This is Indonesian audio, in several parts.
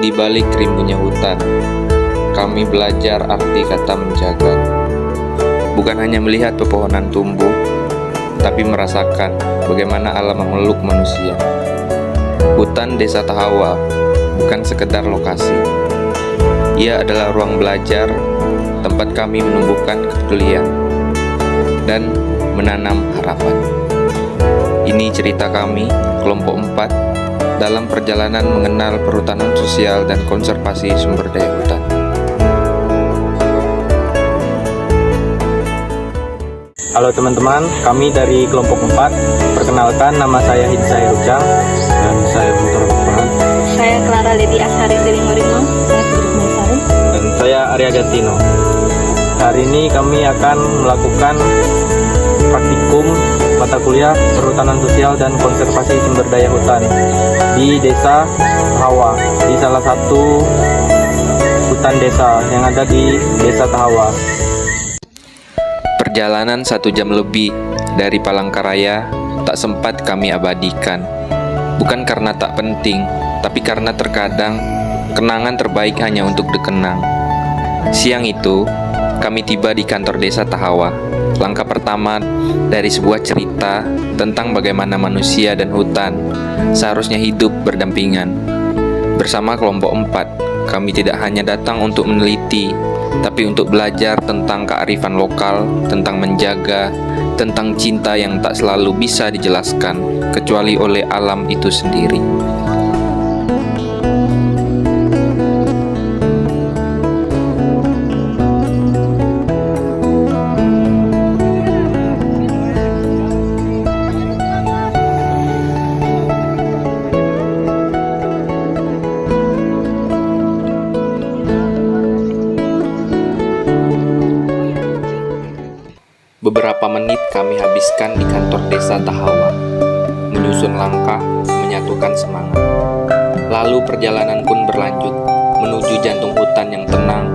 Di balik rimbunnya hutan, kami belajar arti kata menjaga. Bukan hanya melihat pepohonan tumbuh, tapi merasakan bagaimana alam memeluk manusia. Hutan Desa Tahawa bukan sekedar lokasi. Ia adalah ruang belajar, tempat kami menumbuhkan kepedulian dan menanam harapan. Ini cerita kami, kelompok 4, dalam perjalanan mengenal perhutanan sosial dan konservasi sumber daya hutan. Halo teman-teman, kami dari kelompok 4. Perkenalkan, nama saya Hidsai Rujang. Dan saya Guntur Bukman. Saya Clara Lady Asari Delingoringo. Saya Putri Maisari. Dan saya Arya Gatino. Hari ini kami akan melakukan praktikum mata kuliah perhutanan sosial dan konservasi sumber daya hutan di Desa Tahawa, di salah satu hutan desa yang ada di Desa Tahawa. Perjalanan 1 jam lebih dari Palangkaraya tak sempat kami abadikan. Bukan karena tak penting, tapi karena terkadang kenangan terbaik hanya untuk dikenang. Siang itu, kami tiba di kantor Desa Tahawa. Langkah pertama dari sebuah cerita tentang bagaimana manusia dan hutan seharusnya hidup berdampingan. Bersama kelompok 4, kami tidak hanya datang untuk meneliti, tapi untuk belajar tentang kearifan lokal, tentang menjaga, tentang cinta yang tak selalu bisa dijelaskan, kecuali oleh alam itu sendiri. Beberapa menit kami habiskan di kantor Desa Tahawa, menyusun langkah, menyatukan semangat. Lalu perjalanan pun berlanjut, menuju jantung hutan yang tenang,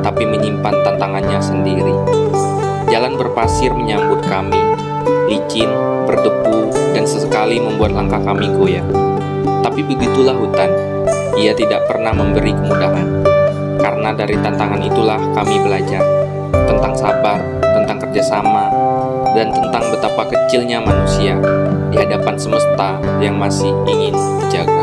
tapi menyimpan tantangannya sendiri. Jalan berpasir menyambut kami, licin, berdebu, dan sesekali membuat langkah kami goyah. Tapi begitulah hutan, ia tidak pernah memberi kemudahan. Karena dari tantangan itulah kami belajar tentang sabar, tentang kerjasama, dan tentang betapa kecilnya manusia di hadapan semesta yang masih ingin dijaga.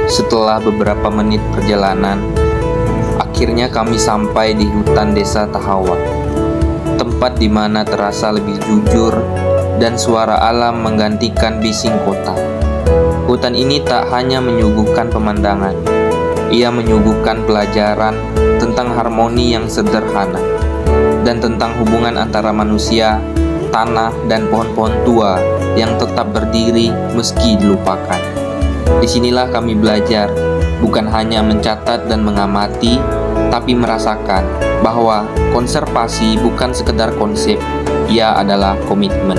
Setelah beberapa menit perjalanan, akhirnya kami sampai di hutan Desa Tahawa, tempat di mana terasa lebih jujur dan suara alam menggantikan bising kota. Hutan ini tak hanya menyuguhkan pemandangan, ia menyuguhkan pelajaran tentang harmoni yang sederhana dan tentang hubungan antara manusia, tanah, dan pohon-pohon tua yang tetap berdiri meski dilupakan. Disinilah kami belajar, bukan hanya mencatat dan mengamati, tapi merasakan bahwa konservasi bukan sekedar konsep, ia adalah komitmen.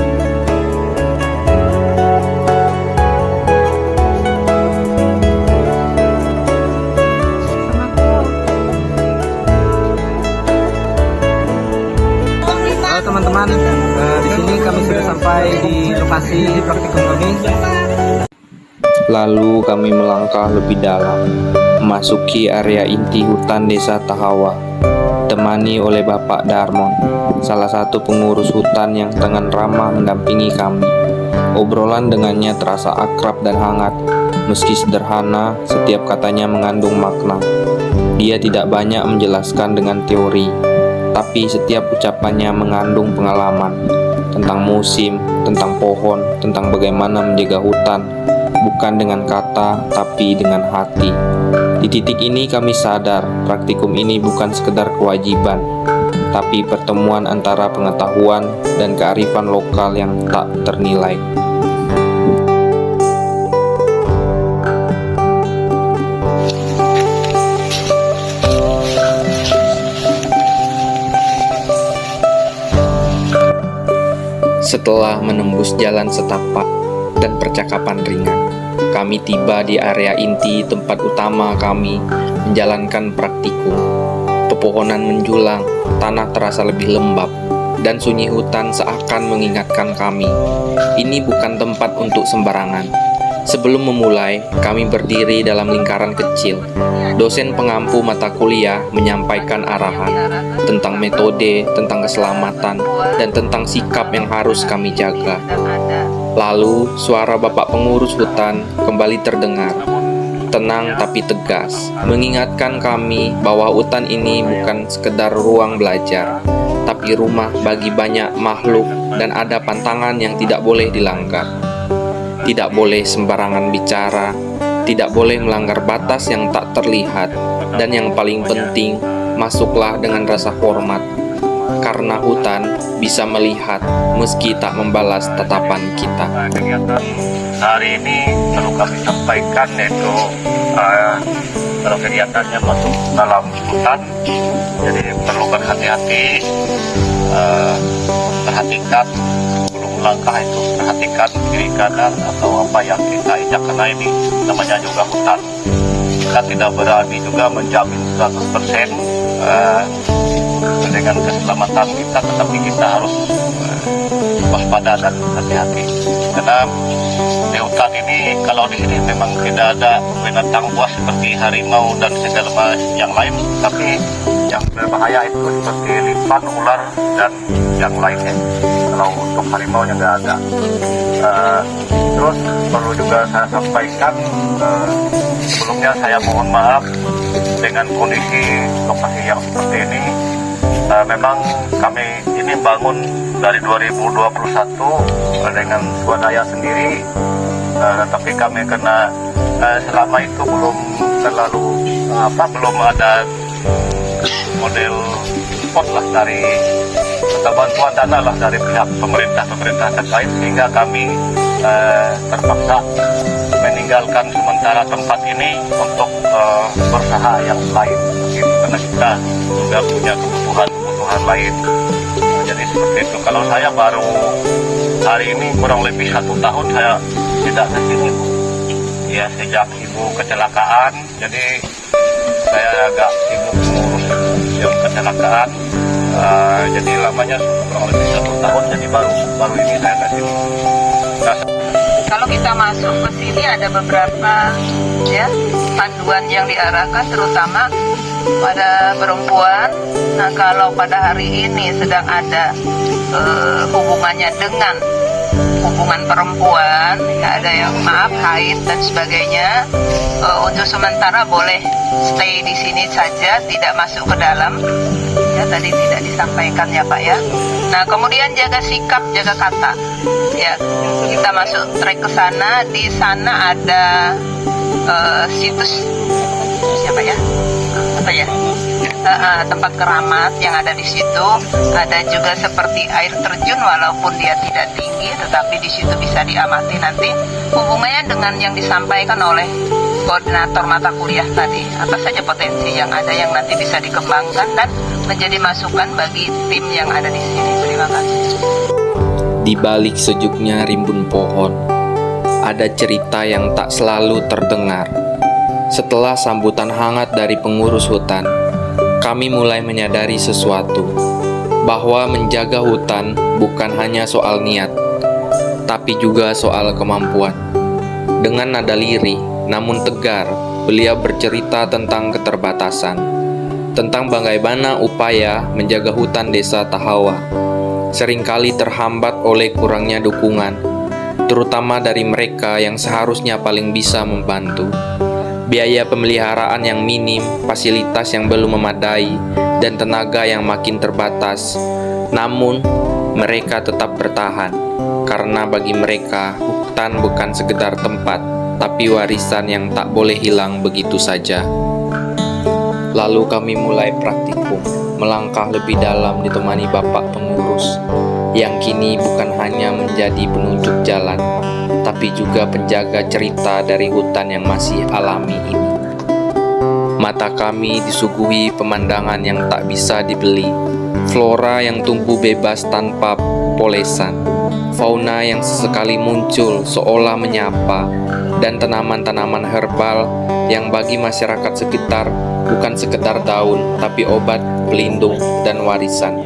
Halo teman-teman, di sini kami sudah sampai di lokasi praktikum kami. Lalu kami melangkah lebih dalam, memasuki area inti hutan Desa Tahawa, temani oleh Bapak Darmon, salah satu pengurus hutan yang dengan ramah mendampingi kami. Obrolan dengannya terasa akrab dan hangat, meski sederhana, setiap katanya mengandung makna. Dia tidak banyak menjelaskan dengan teori, tapi setiap ucapannya mengandung pengalaman tentang musim, tentang pohon, tentang bagaimana menjaga hutan, bukan dengan kata, tapi dengan hati. Di titik ini kami sadar, praktikum ini bukan sekedar kewajiban, tapi pertemuan antara pengetahuan dan kearifan lokal yang tak ternilai. Setelah menembus jalan setapak, dan percakapan ringan. Kami tiba di area inti tempat utama kami menjalankan praktikum. Pepohonan menjulang, tanah terasa lebih lembab, dan sunyi hutan seakan mengingatkan kami, ini bukan tempat untuk sembarangan. Sebelum memulai, kami berdiri dalam lingkaran kecil. Dosen pengampu mata kuliah menyampaikan arahan tentang metode, tentang keselamatan, dan tentang sikap yang harus kami jaga. Lalu, suara Bapak Pengurus Hutan kembali terdengar, tenang tapi tegas, mengingatkan kami bahwa hutan ini bukan sekedar ruang belajar, tapi rumah bagi banyak makhluk dan ada pantangan yang tidak boleh dilanggar. Tidak boleh sembarangan bicara, tidak boleh melanggar batas yang tak terlihat, dan yang paling penting, masuklah dengan rasa hormat, karena hutan bisa melihat meski tak membalas tatapan kita. Kegiatan hari ini perlu kami sampaikan yaitu kalau kegiatannya masuk dalam hutan, jadi perlu berhati-hati, perhatikan sebelum melangkah itu, perhatikan kiri kanan atau apa yang kita injak, karena ini namanya juga hutan. Kita tidak berani juga menjamin 100% dengan keselamatan kita, tetapi kita harus waspada dan hati-hati, karena di hutan ini, kalau di sini memang tidak ada binatang buas seperti harimau dan segala yang lain, tapi yang berbahaya itu seperti lipan, ular, dan yang lainnya. Kalau untuk harimau yang nggak ada. Terus perlu juga saya sampaikan, sebelumnya saya mohon maaf dengan kondisi lokasi yang seperti ini. Memang kami ini bangun dari 2021 dengan swadaya sendiri, tapi kami karena selama itu belum terlalu belum ada model support lah dari atau bantuan dana lah dari pihak pemerintah terkait, sehingga kami terpaksa meninggalkan sementara tempat ini untuk berusaha yang lain, karena kita juga punya kebutuhan lain. Jadi seperti itu. Kalau saya baru hari ini kurang lebih 1 tahun saya tidak ke sini, ya sejak ibu kecelakaan. Jadi saya agak sibuk mengurus yang kecelakaan. Jadi lamanya kurang lebih 1 tahun. Jadi baru ini saya ke sini. Kalau kita masuk ke sini ada beberapa panduan yang diarahkan, terutama pada perempuan. Nah, kalau pada hari ini sedang ada hubungannya dengan hubungan perempuan, ya ada yang haid dan sebagainya, untuk sementara boleh stay di sini saja, tidak masuk ke dalam. Ya, tadi tidak disampaikan ya Pak ya. Nah, kemudian jaga sikap, jaga kata. Ya, kita masuk trek ke sana. Di sana ada situs siapa ya? Apa ya? Tempat keramat yang ada di situ. Ada juga seperti air terjun, walaupun dia tidak tinggi, tetapi di situ bisa diamati nanti hubungannya dengan yang disampaikan oleh koordinator mata kuliah tadi. Apa saja potensi yang ada yang nanti bisa dikembangkan dan menjadi masukan bagi tim yang ada di sini. Terima kasih. Di balik sejuknya rimbun pohon, ada cerita yang tak selalu terdengar. Setelah sambutan hangat dari pengurus hutan, kami mulai menyadari sesuatu, bahwa menjaga hutan bukan hanya soal niat, tapi juga soal kemampuan. Dengan nada lirih, namun tegar, beliau bercerita tentang keterbatasan, tentang bagaimana upaya menjaga hutan desa Tahawa seringkali terhambat oleh kurangnya dukungan, terutama dari mereka yang seharusnya paling bisa membantu. Biaya pemeliharaan yang minim, fasilitas yang belum memadai, dan tenaga yang makin terbatas. Namun, mereka tetap bertahan, karena bagi mereka, hutan bukan sekedar tempat, tapi warisan yang tak boleh hilang begitu saja. Lalu kami mulai praktikum, melangkah lebih dalam ditemani Bapak Pengurus, yang kini bukan hanya menjadi penunjuk jalan, tapi juga penjaga cerita dari hutan yang masih alami ini. Mata kami disuguhi pemandangan yang tak bisa dibeli, flora yang tumbuh bebas tanpa polesan, fauna yang sesekali muncul seolah menyapa, dan tanaman-tanaman herbal yang bagi masyarakat sekitar bukan sekedar daun, tapi obat, pelindung, dan warisan.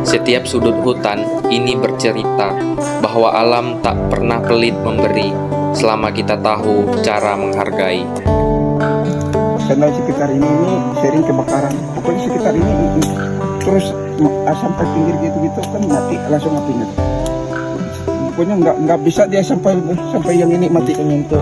Setiap sudut hutan ini bercerita bahwa alam tak pernah pelit memberi selama kita tahu cara menghargai. Karena sekitar ini sering kebakaran. Pokoknya sekitar ini terus sampai pinggir gitu kan mati langsung apinya. Pokoknya nggak bisa dia sampai yang ini mati menyentuh.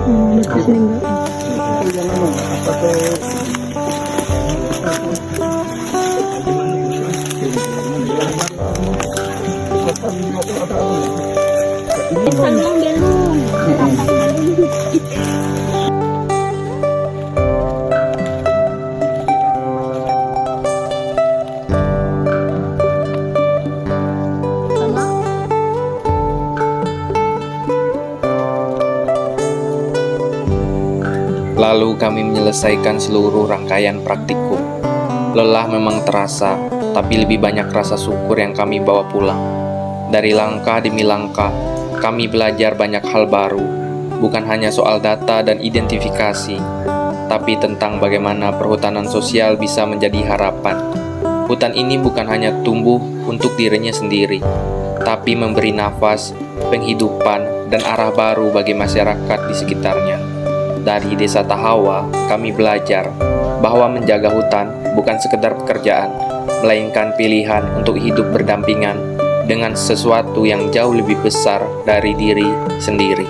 Lalu kami menyelesaikan seluruh rangkaian praktikum. Lelah memang terasa, tapi lebih banyak rasa syukur yang kami bawa pulang. Dari langkah demi langkah, kami belajar banyak hal baru, bukan hanya soal data dan identifikasi, tapi tentang bagaimana perhutanan sosial bisa menjadi harapan. Hutan ini bukan hanya tumbuh untuk dirinya sendiri, tapi memberi nafas, penghidupan, dan arah baru bagi masyarakat di sekitarnya. Dari Desa Tahawa, kami belajar bahwa menjaga hutan bukan sekedar pekerjaan, melainkan pilihan untuk hidup berdampingan dengan sesuatu yang jauh lebih besar dari diri sendiri.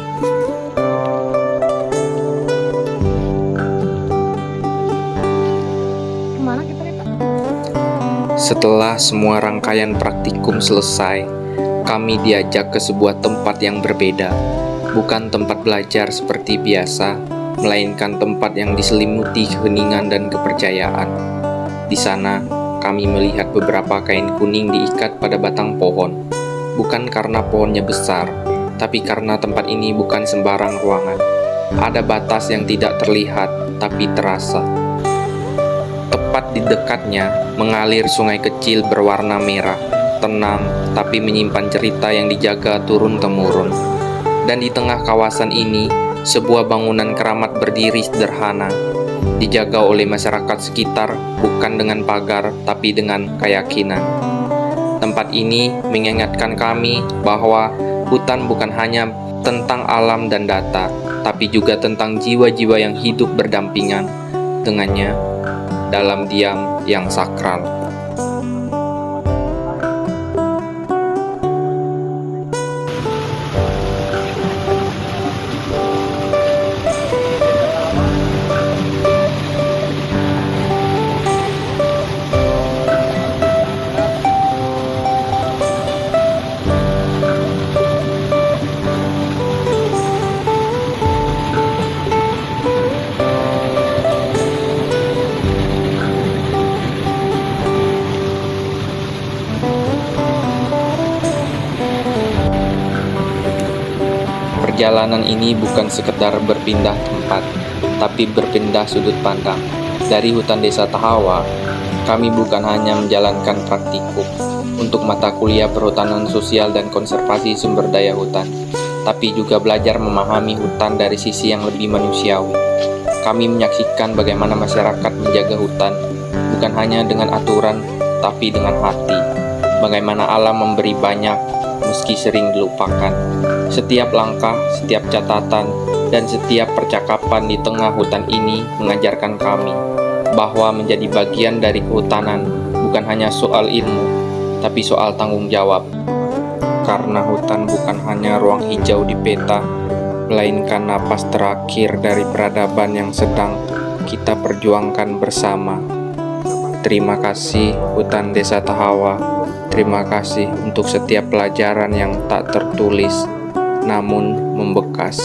Setelah semua rangkaian praktikum selesai, kami diajak ke sebuah tempat yang berbeda. Bukan tempat belajar seperti biasa, melainkan tempat yang diselimuti keheningan dan kepercayaan. Di sana, kami melihat beberapa kain kuning diikat pada batang pohon. Bukan karena pohonnya besar, tapi karena tempat ini bukan sembarang ruangan. Ada batas yang tidak terlihat, tapi terasa. Tepat di dekatnya, mengalir sungai kecil berwarna merah, tenang, tapi menyimpan cerita yang dijaga turun-temurun. Dan di tengah kawasan ini, sebuah bangunan keramat berdiri sederhana, dijaga oleh masyarakat sekitar bukan dengan pagar, tapi dengan keyakinan. Tempat ini mengingatkan kami bahwa hutan bukan hanya tentang alam dan data, tapi juga tentang jiwa-jiwa yang hidup berdampingan dengannya dalam diam yang sakral. Perjalanan ini bukan sekedar berpindah tempat, tapi berpindah sudut pandang. Dari hutan Desa Tahawa, kami bukan hanya menjalankan praktikum untuk mata kuliah perhutanan sosial dan konservasi sumber daya hutan, tapi juga belajar memahami hutan dari sisi yang lebih manusiawi. Kami menyaksikan bagaimana masyarakat menjaga hutan, bukan hanya dengan aturan, tapi dengan hati. Bagaimana alam memberi banyak, meski sering dilupakan. Setiap langkah, setiap catatan, dan setiap percakapan di tengah hutan ini mengajarkan kami bahwa menjadi bagian dari kehutanan bukan hanya soal ilmu, tapi soal tanggung jawab. Karena hutan bukan hanya ruang hijau di peta, melainkan napas terakhir dari peradaban yang sedang kita perjuangkan bersama. Terima kasih hutan Desa Tahawa. Terima kasih untuk setiap pelajaran yang tak tertulis, namun membekas.